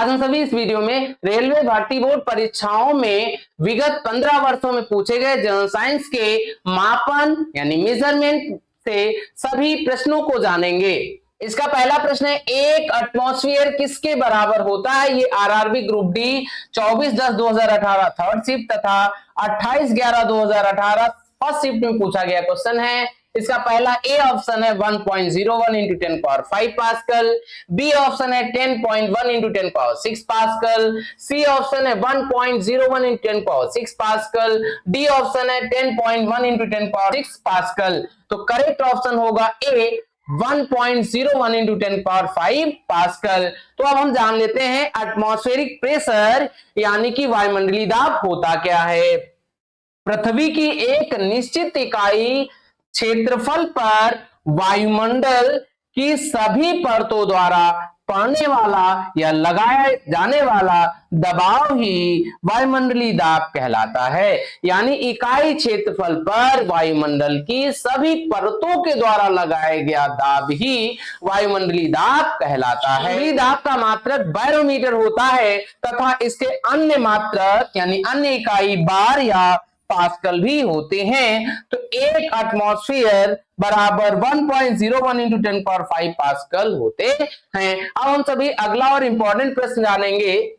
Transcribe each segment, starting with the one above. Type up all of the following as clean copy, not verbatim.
आज हम सभी इस वीडियो में रेलवे भर्ती बोर्ड परीक्षाओं में विगत 15 वर्षों में पूछे गए जनरल साइंस के मापन यानी मेजरमेंट से सभी प्रश्नों को जानेंगे। इसका पहला प्रश्न है, एक एटमॉस्फेयर किसके बराबर होता है? ये RRB group D 24/10/2018 third shift तथा 28/11/2018 फर्स्ट शिफ्ट में पूछा गया क्वेश्चन है। इसका पहला ए ऑप्शन है 1.01 इंटू 10⁵ पास्कल, बी ऑप्शन है 10.1 इंटू 10⁶ पास्कल, सी ऑप्शन है 1.01 इंटू 10⁶ पास्कल, डी ऑप्शन है 10.1 इंटू 10⁶ पास्कल। तो करेक्ट ऑप्शन होगा ए 1.01 इंटू 10⁵ पास्कल। तो अब हम जान लेते हैं एटमॉस्फेरिक प्रेशर यानी कि वायुमंडलीय दाब होता क्या है। पृथ्वी की एक निश्चित इकाई क्षेत्रफल पर वायुमंडल की सभी परतों द्वारा पड़ने वाला या लगाए जाने वाला दबाव ही वायुमंडलीय दाब कहलाता है। यानी इकाई क्षेत्रफल पर वायुमंडल की सभी परतों के द्वारा लगाया गया दाब ही वायुमंडलीय दाब कहलाता है। वायुमंडलीय दाब का मात्रक बैरोमीटर होता है तथा इसके अन्य मात्रक यानी अन्य इकाई बार या पास्कल भी होते हैं। तो एक एटमॉस्फेयर बराबर 1.01 इंटू 10⁵ पास्कल होते हैं। अब हम सभी अगला और इंपॉर्टेंट प्रश्न जानेंगे।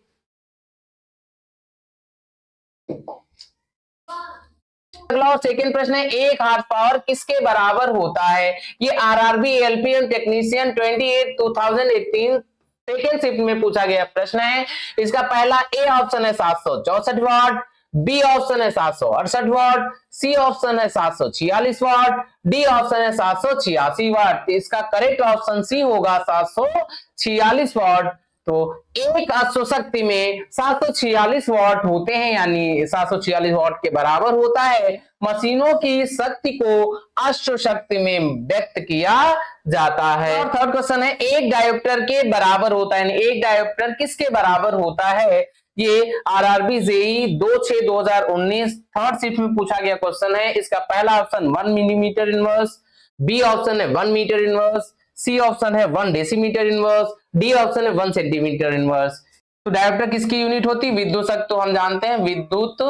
अगला और सेकंड प्रश्न है, एक हार्स पावर किसके बराबर होता है? ये RRB LPM technician 28 2018 second shift में पूछा गया प्रश्न है। इसका पहला ए ऑप्शन है 764 वाट, बी ऑप्शन है 768 वाट, सी ऑप्शन है 746 वाट, डी ऑप्शन है 786 वाट। इसका करेक्ट ऑप्शन सी होगा 746 वाट। तो एक अश्व शक्ति में 746 वाट होते हैं, यानी 746 वाट के बराबर होता है। मशीनों की शक्ति को अश्व शक्ति में व्यक्त किया जाता है। और थर्ड क्वेश्चन है, एक डायोप्टर के बराबर होता है, यानी एक डायोप्टर किसके बराबर होता है? ये आरआरबी जेई 2/6/2019 थर्ड शिफ्ट में पूछा गया क्वेश्चन है। इसका पहला option 1 millimetre inverse, B option है 1 मीटर इनवर्स, सी ऑप्शन है 1 डेसीमीटर इनवर्स, डी ऑप्शन है 1 सेंटीमीटर इनवर्स। तो डायोप्टर किसकी यूनिट होती है? विद्युत शक्ति। तो हम जानते हैं विद्युत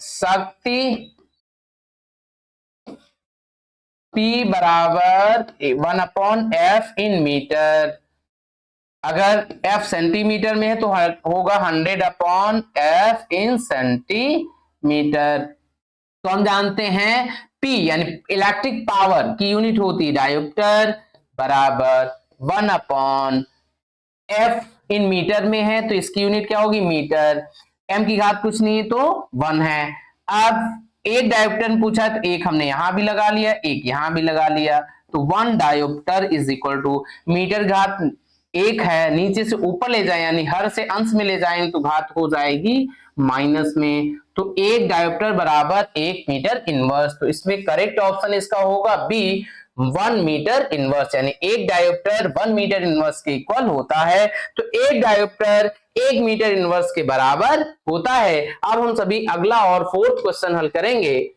शक्ति P बराबर 1/F इन मीटर। अगर F सेंटीमीटर में है तो होगा 100/F इन सेंटीमीटर। तो हम जानते हैं P यानी इलेक्ट्रिक पावर की यूनिट होती है डायोप्टर बराबर 1/F इन मीटर में है तो इसकी यूनिट क्या होगी? मीटर। M की घात कुछ नहीं है तो 1 है। अब एक डायोप्टर पूछा तो एक हमने यहां भी लगा लिया, एक यहां भी लगा लिया, तो 1 dioptre is equal to metre घात 1 है, नीचे से ऊपर ले जाए यानी हर से अंश में ले जाएंगे तो घात हो जाएगी माइनस में। तो एक डायोप्टर बराबर 1 मीटर इनवर्स। तो इसमें करेक्ट ऑप्शन इसका होगा बी 1 मीटर इनवर्स, यानी एक डायोप्टर 1 मीटर इनवर्स के इक्वल होता है। तो एक डायोप्टर 1 मीटर इनवर्स के बराबर होता है। अब हम सभी अगला और फोर्थ क्वेश्चन हल करेंगे।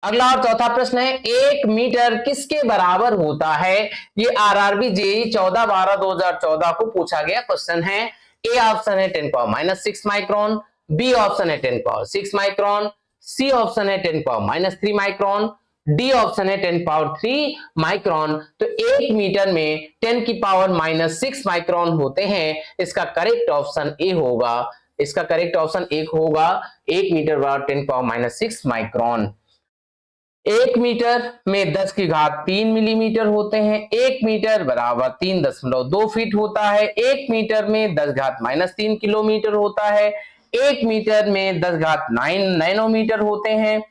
अगला और चौथा प्रश्न है, 1 मीटर किसके बराबर होता है? ये आरआरबी जेई 14/12/2014 को पूछा गया क्वेश्चन है। ए ऑप्शन है 10⁻⁻6 माइक्रोन, बी ऑप्शन है 10⁻6 माइक्रोन, सी ऑप्शन है 10⁻³ माइक्रोन, डी ऑप्शन है 10⁻³ माइक्रोन। तो 1 मीटर में 10⁻⁻6 माइक्रोन होते हैं। इसका करेक्ट ऑप्शन ए होगा। इसका करेक्ट ऑप्शन 1 होगा। 1 मीटर बराबर 10⁻⁻6 माइक्रोन। 1 मीटर में 10 की घात 3 मिलीमीटर होते हैं। 1 मीटर बराबर 3.2 फीट होता है। 1 मीटर में 10 घात -3 किलोमीटर होता है। 1 मीटर में 10 घात 9 नैनोमीटर होते हैं।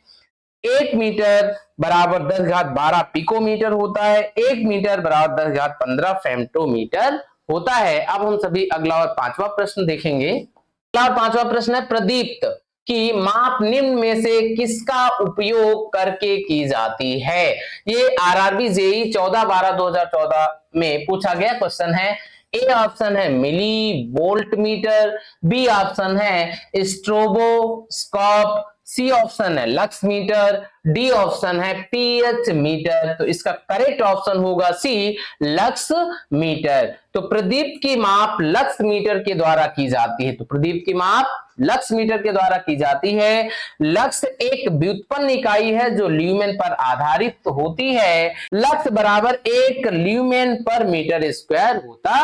1 मीटर बराबर 10 घात 12 पिकोमीटर होता है। 1 मीटर बराबर 10 घात 15 फेम्टोमीटर होता है। अब हम सभी अगला और पांचवा प्रश्न देखेंगे। अगला और पांचवा प्रश्न है, प्रदीप्त की माप निम्न में से किसका उपयोग करके की जाती है? ये आरआरबी जेई 14/12/2014 में पूछा गया क्वेश्चन है। ए ऑप्शन है milli volt metre, B option है स्ट्रोबोस्कोप, सी ऑप्शन है लक्स मीटर, डी ऑप्शन है पीएच मीटर। तो इसका करेक्ट ऑप्शन होगा सी लक्स मीटर। तो प्रदीप की माप लक्स मीटर के द्वारा की जाती है। तो प्रदीप की माप लक्स मीटर के द्वारा की जाती है। लक्स एक व्युत्पन्न इकाई है जो ल्यूमेन पर आधारित होती है। लक्स बराबर 1 ल्यूमेन पर मीटर स्क्वायर होता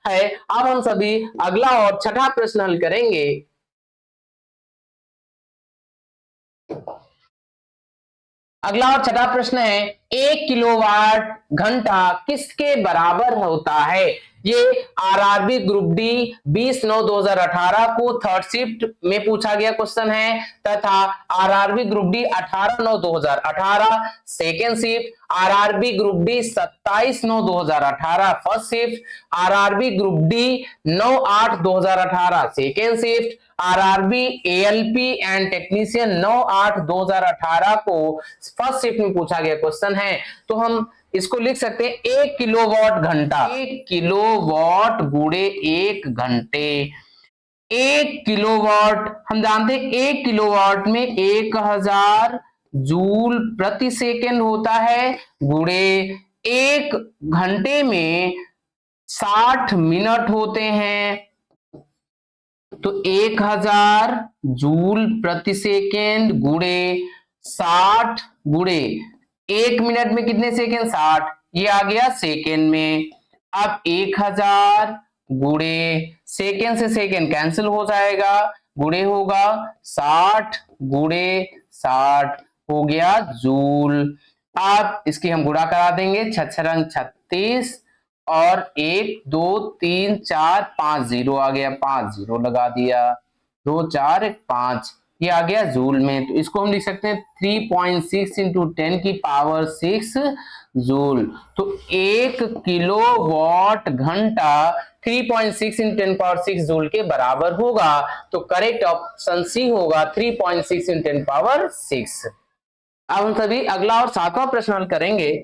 है। अब हम सभी अगला और छठा प्रश्न हल करेंगे। अगला और छठा प्रश्न है 1 किलोवाट घंटा किसके बराबर होता है। ये आरआरबी ग्रुप डी 20/9/2018 को थर्ड शिफ्ट में पूछा गया क्वेश्चन है, तथा RRB group D 18/9/2018 second shift, RRB group D 27/9/2018 first shift, RRB group D 9/8/2018 second shift, RRB ALP and technician 9/8/2018 को फर्स्ट शिफ्ट में पूछा गया क्वेश्चन है। तो हम इसको लिख सकते हैं 1 किलोवाट घंटा, 1 किलोवाट गुणे 1 घंटे। 1 किलोवाट हम जानते हैं 1 किलोवाट में 1000 जूल प्रति सेकेंड होता है, गुणे 1 घंटे में 60 मिनट होते हैं। तो 1000 जूल प्रति सेकेंड गुणे 60 गुणे 1 मिनट में कितने सेकेंड 60, ये आ गया सेकेंड में। अब 1000 गुणे सेकेंड से सेकेंड कैंसिल हो जाएगा, गुणे होगा 60 गुणे 60 हो गया जूल। अब इसकी हम गुणा करा देंगे, 6×6 36 और 1 2 3 4 5 जीरो आ गया, 5 जीरो लगा दिया, 2 4 1 5, ये आ गया जूल में। तो इसको हम लिख सकते हैं 3.6 इंटू 10 की पावर 6 जूल। तो 1 किलोवाट घंटा 3.6 इंटू 10 पावर 6 जूल के बराबर होगा। तो करेक्ट ऑप्शन सी होगा 3.6 इंटू 10 पावर 6। अब हम सभी अगला और सातवां प्रश्न हल करेंगे।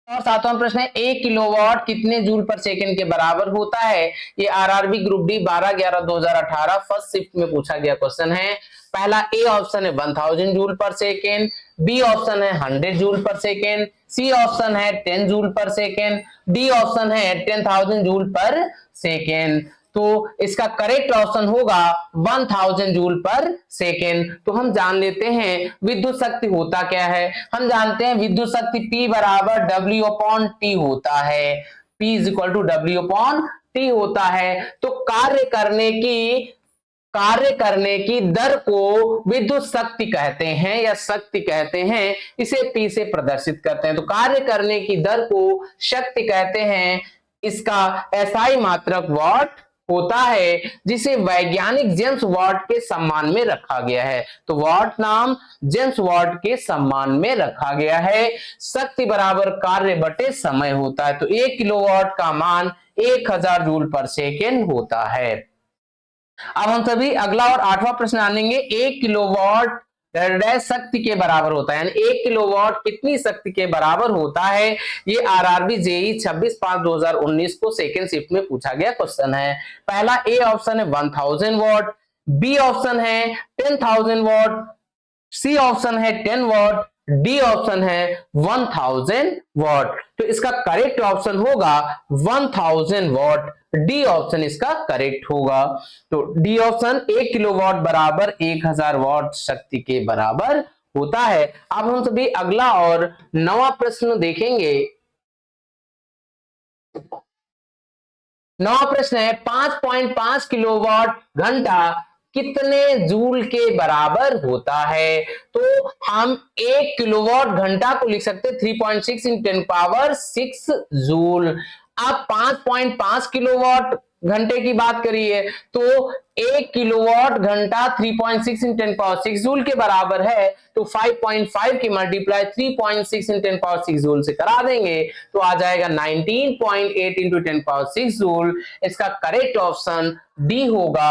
और सातवां प्रश्न है 1 किलोवाट कितने जूल पर सेकंड के बराबर होता है। ये RRB group D 12/11/2018 first shift में पूछा गया क्वेश्चन है। पहला ए ऑप्शन है 1000 जूल पर सेकेंड, बी ऑप्शन है 100 जूल पर सेकेंड, सी ऑप्शन है 10 जूल पर सेकेंड, डी ऑप्शन है 10,000 जूल पर सेकेंड। तो इसका करेक्ट ऑप्शन होगा 1000 जूल पर सेकेंड। तो हम जान लेते हैं विद्युत शक्ति होता क्या है। हम जानते हैं विद्युत शक्ति P बराबर W/T होता है, P is equal to W/T होता है। तो कार्य करने की दर को विद्युत शक्ति कहते हैं या शक्ति कहते हैं, इसे P से प्रदर्शित करते हैं। तो कार्य करने की दर को शक्ति कहते हैं, इसका एसआई मात्रक वाट होता है, जिसे वैज्ञानिक जेम्स वाट के सम्मान में रखा गया है। तो वाट नाम जेम्स वाट के सम्मान में रखा गया है। शक्ति बराबर कार्य बटे समय होता है। तो 1 किलोवाट का मान 1000 जूल पर सेकेंड होता है। अब हम सभी अगला और आठवां प्रश्न आनेंगे। 1 किलोवाट शक्ति के बराबर होता है, यानी 1 किलोवाट कितनी शक्ति के बराबर होता है। ये आरआरबी जेई 26/5/2019 को सेकेंड शिफ्ट में पूछा गया क्वेश्चन है। पहला ए ऑप्शन है 1000 वॉट, बी ऑप्शन है 10,000 वॉट, सी ऑप्शन है 10 वॉट, डी ऑप्शन है 1000 वॉट। तो इसका करेक्ट ऑप्शन होगा 1000 वॉट, डी ऑप्शन इसका करेक्ट होगा। तो डी ऑप्शन 1 किलोवाट बराबर 1000 वॉट शक्ति के बराबर होता है। अब हम सभी अगला और नवा प्रश्न देखेंगे। नवा प्रश्न है 5.5 किलोवाट घंटा कितने जूल के बराबर होता है। तो हम 1 किलोवाट घंटा को लिख सकते हैं 3.6 इंटू 10 पावर 6 जूल। अब 5.5 किलोवाट घंटे की बात करिए तो 1 किलोवाट घंटा 3.6 इंटू 10 पावर 6 जूल के बराबर है। तो 5.5 की मल्टीप्लाई 3.6 इंटू 10 पावर 6 जूल से करा देंगे तो आ जाएगा 19.8 इंटू 10 पावर 6 जूल। इसका करेक्ट ऑप्शन डी होगा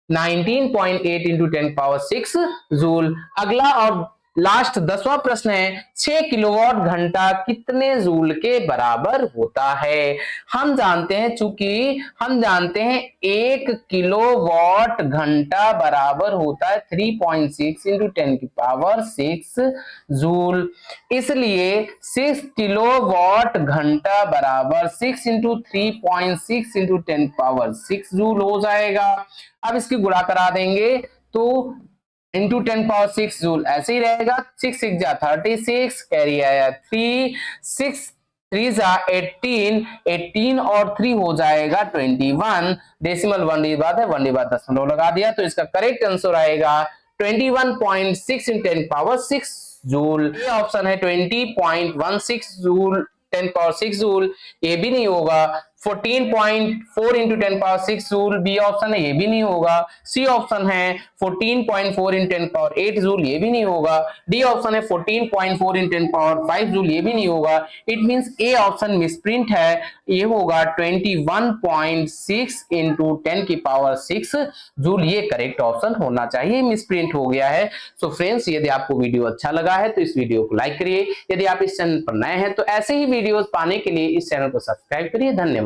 19.8 इंटू 10 पावर 6 जूल। अगला और लास्ट 10वां प्रश्न है 6 किलोवाट घंटा कितने जूल के बराबर होता है। हम जानते हैं, चूंकि हम जानते हैं 1 किलोवाट घंटा बराबर होता है 3.6 इंटू 10 की पावर 6 जूल, इसलिए 6 किलोवाट घंटा बराबर 6 इंटू 3.6 इंटू 10 पावर 6 जूल हो जाएगा। अब इसकी गुणा करा देंगे तो इंटू 10 पावर 6 जूल ऐसे ही रहेगा। 6 6 जा 36, कैरी आया 3, 6 3 जा 18, 18 और 3 हो जाएगा 21। डेसिमल 1 डी बात है, 1 डी बात दशमलव लगा दिया, तो इसका करेक्ट आंसर आएगा 21.6 इन 10 पावर 6 जूल। ये ऑप्शन है 20.16 जूल 10 पावर 6 जूल, ये भी नहीं होगा। 14.4 into 10 power 6 joule, B option है, ये भी नहीं होगा। सी ऑप्शन है 14.4 इंटू 10 पावर 8 जूल, ये भी नहीं होगा। डी ऑप्शन है 14.4 इंटू 10 पावर 5 जूल, ये भी नहीं होगा। It means A option misprint है, ये होगा 21.6 इंटू 10 की पावर 6 जूल, ये करेक्ट ऑप्शन होना चाहिए, मिसप्रिंट हो गया है। सो फ्रेंड्स, यदि आपको वीडियो अच्छा लगा है तो इस वीडियो को लाइक करिए। यदि आप इस चैनल पर नए हैं तो ऐसे ही वीडियोस पाने के लिए इस चैनल को सब्सक्राइब करिए। धन्यवाद।